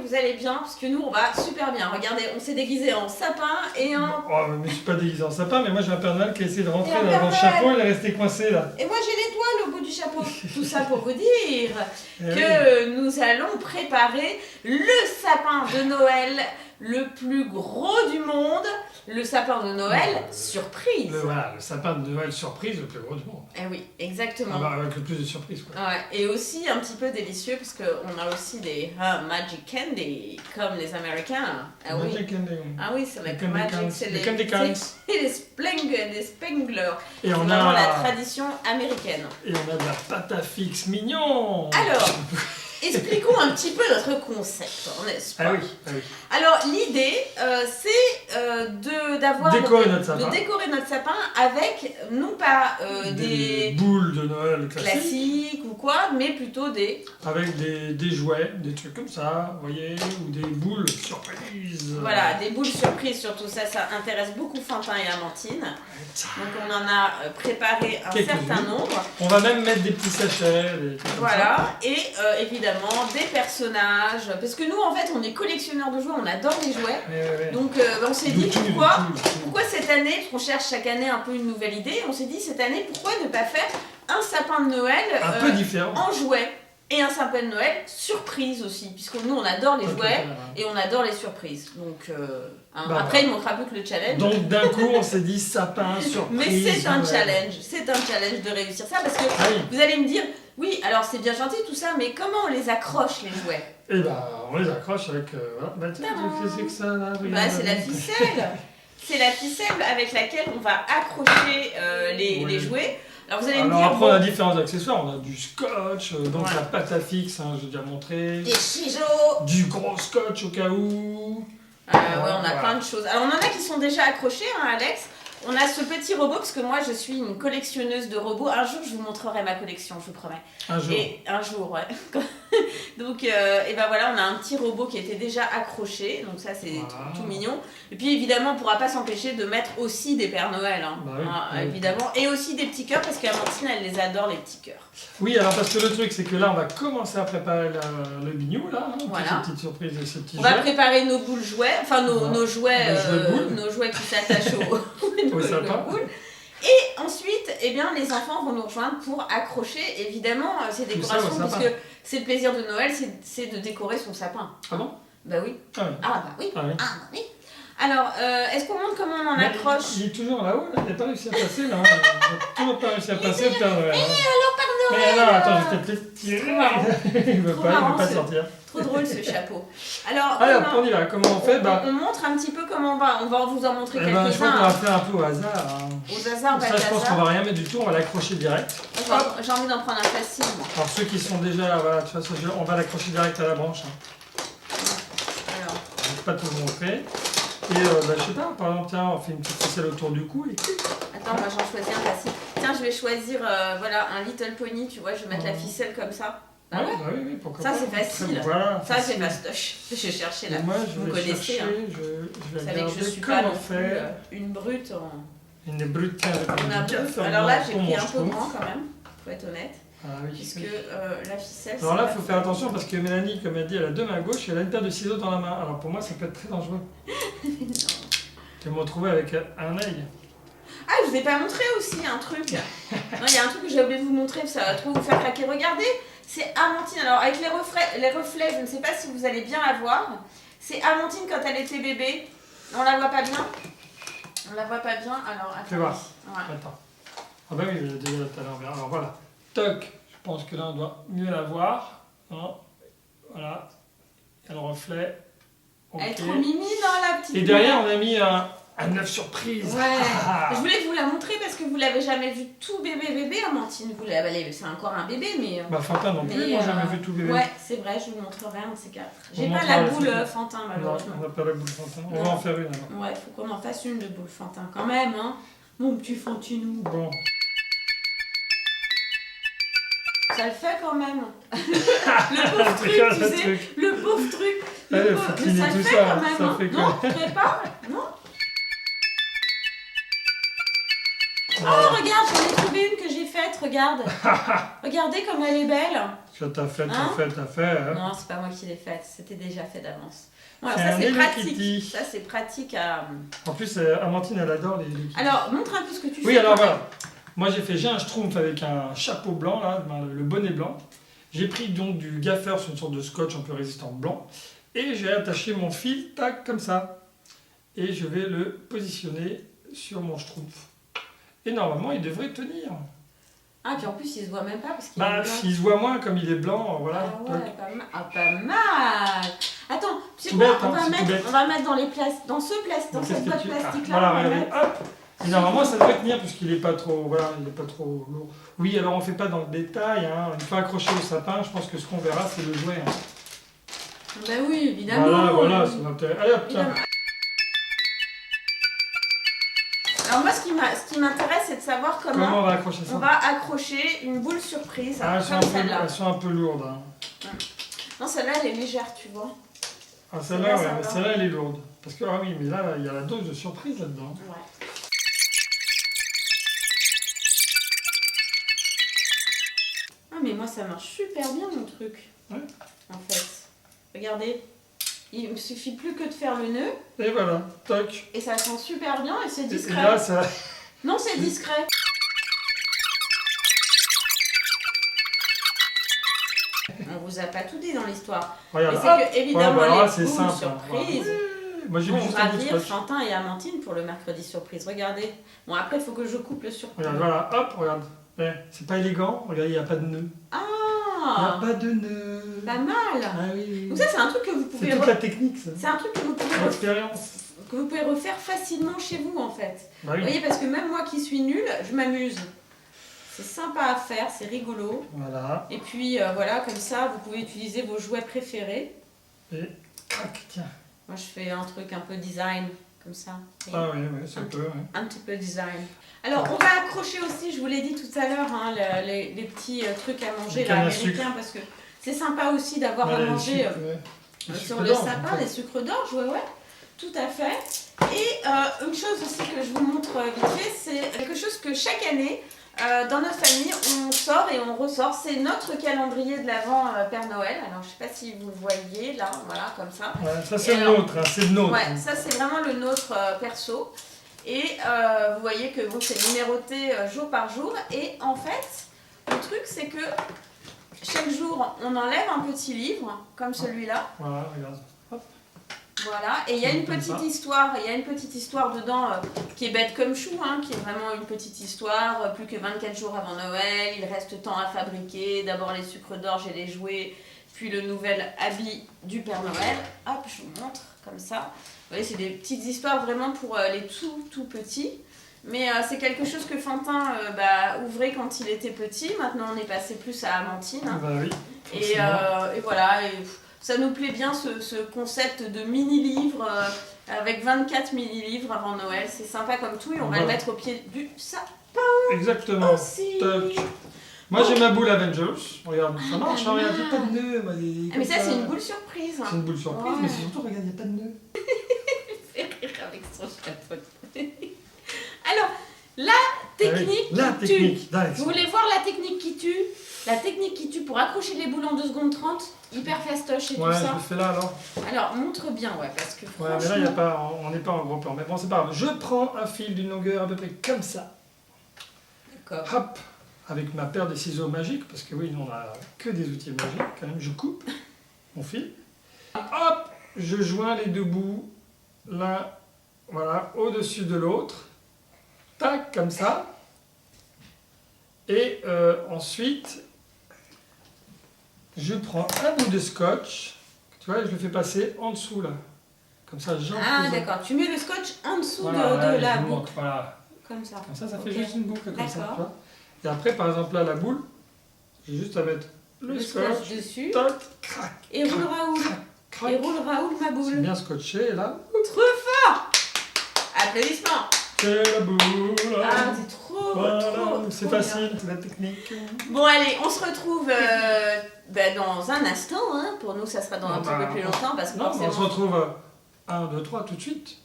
vous allez bien, parce que nous on va super bien. Regardez, on s'est déguisé en sapin et en... Oh, mais je suis pas déguisé en sapin, mais moi j'ai un Père Noël qui a essayé de rentrer Et un dans Père le Noël. chapeau, il est resté coincé là. Et moi j'ai l'étoile au bout du chapeau. Tout ça pour vous dire Eh que nous allons préparer le sapin de Noël le plus gros du monde. Le sapin de Noël surprise. Voilà, le sapin de Noël surprise, le plus gros du monde. Eh oui, exactement. Avec le plus de surprises quoi. Ouais, et aussi un petit peu délicieux parce qu'on a aussi des Magic Candy comme les Américains. Ah oui, Magic Candy. ah oui, c'est Les la candy Magic, cans. c'est Les candy cans. c'est les Spengler. Et C'est on vraiment la a tradition américaine. et on a de la pâte à fixe mignon. Alors, expliquons un petit peu notre concept, n'est-ce pas? Ah oui, ah oui. Alors l'idée, c'est Décorer notre sapin. de décorer notre sapin avec non pas Des des boules de Noël classiques. classiques ou quoi, mais plutôt des... Avec des jouets, des trucs comme ça, vous voyez, ou des boules surprises. Voilà, des boules surprises surtout, ça intéresse beaucoup Fantin et Amandine. Donc on en a préparé un Quelques-unes. certain nombre. On va même mettre des petits sachets, des trucs comme ça. Voilà, et évidemment des personnages. Parce que nous en fait on est collectionneurs de jouets, on adore les jouets. Ouais. Donc on s'est dit pourquoi cette année, parce qu'on cherche chaque année un peu une nouvelle idée, on s'est dit cette année pourquoi ne pas faire un sapin de Noël Un peu différent. en jouets et un sapin de Noël surprise aussi, puisque nous on adore les jouets et on adore les surprises. Donc après il ne manquera plus que le challenge. Donc d'un coup on s'est dit sapin, surprise. Mais c'est un Noël. challenge de réussir ça parce que Ah oui. vous allez me dire, oui alors c'est bien gentil tout ça, mais comment on les accroche les jouets? Et bah on les accroche avec... voilà. Bah tiens, qu'est-ce que c'est que ça là? Bah c'est la ficelle. C'est la ficelle avec laquelle on va accrocher les jouets. Alors vous allez me dire... après on a différents accessoires, on a du scotch, donc Voilà. la pâte à fixe, hein, j'ai déjà montré. Des ciseaux. Du gros scotch au cas où. Ouais, on a plein de choses. Alors on en a qui sont déjà accrochés, hein, Alex. On a ce petit robot, parce que moi je suis une collectionneuse de robots. Un jour je vous montrerai ma collection, je vous promets. Un jour. Et un jour, ouais. Donc, et ben voilà, on a un petit robot qui était déjà accroché. Donc ça c'est tout mignon. Et puis évidemment, on ne pourra pas s'empêcher de mettre aussi des Pères Noël, hein, Bah oui. évidemment. Et aussi des petits cœurs, parce qu'Amandine, elle les adore, les petits cœurs. Oui, alors parce que le truc c'est que là on va commencer à préparer le bignou là, hein, Voilà. ces petites surprises et ces petits On va jouets. préparer nos boules jouets, enfin nos jouets, Nos jouets qui s'attachent Au sapin. nos boules. Et ensuite, eh bien, les enfants vont nous rejoindre pour accrocher évidemment ces Tout ça au décorations, sapin. puisque c'est le plaisir de Noël, c'est de décorer son sapin. Ah bon? Bah oui. Ah oui. Ah bah oui. Ah oui. Ah bah oui. Alors, est-ce qu'on montre comment on en Mais accroche? il est toujours là-haut, là, il n'a pas réussi à passer là. Il n'a toujours pas réussi à passer le Père Noël. hein. Père Mais Noël non, attends, je vais peut-être le tirer. Trop marrant. Il ne veut Trop pas, il marrant, veut pas ce- sortir. Trop drôle ce chapeau. Alors, Allez, hop, on y va. Comment on fait? on montre un petit peu comment on va vous en montrer Je crois qu'on quelques-uns. va faire un peu au hasard. hein. Aux hasards, Ça, je pense qu'on va rien mettre du tout, on va l'accrocher direct. J'ai envie d'en prendre un facile, moi. Alors ceux qui sont déjà, voilà, de toute façon, on va l'accrocher direct à la branche. hein. Alors, Je vais pas tout vous montrer. Et je sais pas, par exemple, tiens, on fait une petite ficelle autour du cou et clic. attends, moi j'en choisis un facile. Tiens, je vais choisir voilà, un Little Pony, tu vois, je vais mettre la ficelle comme ça. Ah ouais? Oui, pourquoi Ça, pas. c'est facile. Voilà, Ça, c'est facile. fastoche. J'ai cherché là. Et moi, je Vous vais connaissez, chercher, hein. je Vous vais savez que je regarder suis pas comment non plus faire une brute en... une brute avec On a du gaffe. alors là, j'ai dans pris mon un peu schtroumpf. grand quand même, faut être honnête. Ah oui, Puisque oui. la ficelle. Alors là, il c'est faut pas- faire attention parce que Mélanie, comme elle dit, elle a deux mains gauches et elle a une paire de ciseaux dans la main. Alors pour moi, ça peut être très dangereux. Tu vas me retrouver avec un œil. Ah, je vous ai pas montré aussi un truc. Non, il y a un truc que j'ai oublié de vous montrer, ça va trop vous faire craquer. Regardez, c'est Amandine. Alors, avec les reflets, je ne sais pas si vous allez bien la voir. C'est Amandine quand elle était bébé. On la voit pas bien. On la voit pas bien. Alors, attends. Fais voir. Ouais. Attends. Ah bah oui, je l'ai déjà tout à l'heure. Alors voilà. Toc. Je pense que là, on doit mieux la voir. Hein. Voilà. Il y a le reflet. Ok. Elle est trop mimi, non, la petite. Et derrière, on a mis un œuf surprise. Ouais. Ah. Je voulais vous la montrer parce que vous l'avez jamais vu tout bébé, Amandine. Vous l'avez, c'est encore un bébé, mais. Bah Fantin non plus, mais, moi j'ai jamais vu tout bébé. Ouais, c'est vrai, je vous montrerai un de ces quatre. J'ai On pas montrera la la boule photo. Fantin, Non, malheureusement. on n'a pas la boule Fantin. On Non. va en faire une alors. Ouais, faut qu'on en fasse une de boule Fantin quand même, hein. Mon petit Fantinou. Bon. Ça le fait quand même. Le pauvre truc, tu sais. Le pauvre truc. Le Ouais, pauvre- faut mais cligner ça le tout fait ça, quand même, ça hein. fait Non, tu fais pas? Non. Bon, Oh, regarde, j'en ai trouvé une que j'ai faite, regarde. Regardez comme elle est belle. T'as fait. Hein. Non, c'est pas moi qui l'ai faite, c'était déjà fait d'avance. Bon, alors C'est ça un c'est Hello pratique. Kitty. Ça c'est pratique à... En plus, Amandine, elle adore les Kitty. Alors, montre un peu ce que tu fais. Oui, alors voilà. Moi, j'ai un schtroumpf avec un chapeau blanc, là, le bonnet blanc. J'ai pris donc du gaffeur, c'est une sorte de scotch un peu résistant blanc. Et j'ai attaché mon fil, tac, comme ça. Et je vais le positionner sur mon schtroumpf. Et normalement, il devrait tenir. Ah, puis en plus, il se voit même pas parce qu'il Bah, est blanc. s'il se voit moins, comme il est blanc, voilà. Ah ouais, pas mal. Ah, pas mal. Attends, tu sais Tout quoi, bête, on hein, va c'est tout mettre, bête. on va mettre dans les dans cette boîte plastique là. Voilà, on va regardez, mettre- hop. Et normalement, ça devrait tenir puisqu'il n'est pas trop, voilà, il est pas trop lourd. Oui, alors on ne fait pas dans le détail. Hein. Une fois accroché au sapin, je pense que ce qu'on verra, c'est le jouet. Hein. Ben oui, évidemment. Voilà, c'est l'intérêt. Allez hop, tiens. Évidemment. Alors moi, ce qui m'intéresse, c'est de savoir Comment on comment va accrocher ça? on va accrocher une boule surprise Ah, comme celle-là. elles sont un peu lourdes. Hein. Non, celle-là, elle est légère, tu vois. Ah, celle-là, Celle-là, ouais, ça mais va. celle-là, elle est lourde. Parce que, ah oui, mais là, il y a la dose de surprise là-dedans. Ouais. Ah, mais moi, ça marche super bien, mon truc. Ouais. En fait. Regardez. Il me suffit plus que de faire le nœud. Et voilà, toc. Et ça sent super bien et c'est Et discret. là, ça... Non, c'est discret. On vous a pas tout dit dans l'histoire. Regarde, Mais hop. c'est que, évidemment, Ouais, bah, les c'est boules simple. surprises Moi, j'ai mis vont juste un bout de ravir scotch. Fantin et Amandine pour le mercredi surprise. Regardez. Bon, après, il faut que je coupe le surprise. Regarde, voilà, hop, regarde. Eh, c'est pas élégant, regarde, il n'y a pas de nœud. Il n'y Ah, a pas de nœud. pas mal. Ah oui. Donc ça, c'est un truc que vous C'est pouvez toute la technique, ça. c'est un truc que vous pouvez L'expérience. refaire facilement chez vous, en fait. Bah Vous oui. voyez, parce que même moi qui suis nulle, je m'amuse. C'est sympa à faire, c'est rigolo. Voilà. Et puis voilà, comme ça, vous pouvez utiliser vos jouets préférés. Et crac, tiens. Moi, je fais un truc un peu design, comme ça. Ah oui, oui, ça peut, oui. Un petit peu design. Alors, on va accrocher aussi, je vous l'ai dit tout à l'heure, hein, les petits trucs à manger Les là, cannes à américains, parce que c'est sympa aussi d'avoir à Ouais, les manger sucres, ouais. Les sur sucres le d'orge, en sapin, fait. les sucres d'orge, ouais, tout à fait. Et une chose aussi que je vous montre vite fait, c'est quelque chose que chaque année, dans notre famille, on sort et on ressort. C'est notre calendrier de l'Avent Père Noël. Alors, je sais pas si vous le voyez là, voilà, comme ça. Ouais, ça, c'est Et le alors- nôtre, hein, c'est le nôtre. Ouais, ça c'est vraiment le nôtre perso. Et vous voyez que bon, c'est numéroté jour par jour. Et en fait, le truc c'est que chaque jour, on enlève un petit livre, comme celui-là. Voilà, regarde. Voilà, et il y a une Comme petite ça. histoire, dedans qui est bête comme chou, hein, qui est vraiment une petite histoire, plus que 24 jours avant Noël, il reste temps à fabriquer, d'abord les sucres d'orge et les jouets, puis le nouvel habit du Père Noël. Hop, je vous montre comme ça. Vous voyez, c'est des petites histoires vraiment pour les tout petits. Mais c'est quelque chose que Fantin ouvrait quand il était petit. Maintenant, on est passé plus à Amandine. Hein. Bah oui. Et voilà, ça nous plaît bien ce concept de mini-livre avec 24 mini-livres avant Noël. C'est sympa comme tout et on va le Voilà. mettre au pied du sapin Exactement. aussi. Toc. Moi, j'ai ma boule Avengers. Regarde, ça marche, hein, regarde, il n'y a pas de nœud. Moi, Ah, mais ça, c'est une boule surprise. C'est une boule surprise, Ouais. mais c'est surtout, regarde, il n'y a pas de nœud. Fait rire avec son chapeau. Alors, la technique La qui tue. technique, dingue. Vous voulez voir la technique qui tue? La technique qui tue pour accrocher les boules en 2 secondes 30, hyper fastoche et Ouais, tout je ça. le fais là alors. Alors, montre bien, ouais, parce que Ouais, mais là, y a pas, on n'est pas en gros plan. Mais bon, c'est pas grave. Je prends un fil d'une longueur à peu près comme ça. D'accord. Hop, avec ma paire de ciseaux magiques, parce que oui, on n'a que des outils magiques. Quand même, je coupe mon fil. Hop, je joins les deux bouts, l'un, voilà, au-dessus de l'autre. Tac, comme ça. Et ensuite, je prends un bout de scotch. Tu vois, je le fais passer en dessous là. Comme ça, j'enfourche. Ah, d'accord. Tu mets le scotch en dessous Voilà, de la je vous boucle. montre, voilà. Comme ça. Comme ça fait Ok. juste une boucle comme ça. D'accord. Tu vois. Et après, par exemple, là, la boule, j'ai juste à mettre le scotch, dessus. toc, crac, Et roule Raoul. crac. Et roule Raoul ma C'est boule. bien scotché, et là, Trop fort. Applaudissements. c'est la boule. Ah, c'est trop, Voilà, trop, c'est trop bien. facile, c'est la technique. Bon, allez, on se retrouve dans un instant. Hein. Pour nous, ça sera dans un petit peu plus longtemps parce que Non, mais on se forcément... retrouve 1, 2, 3 tout de suite.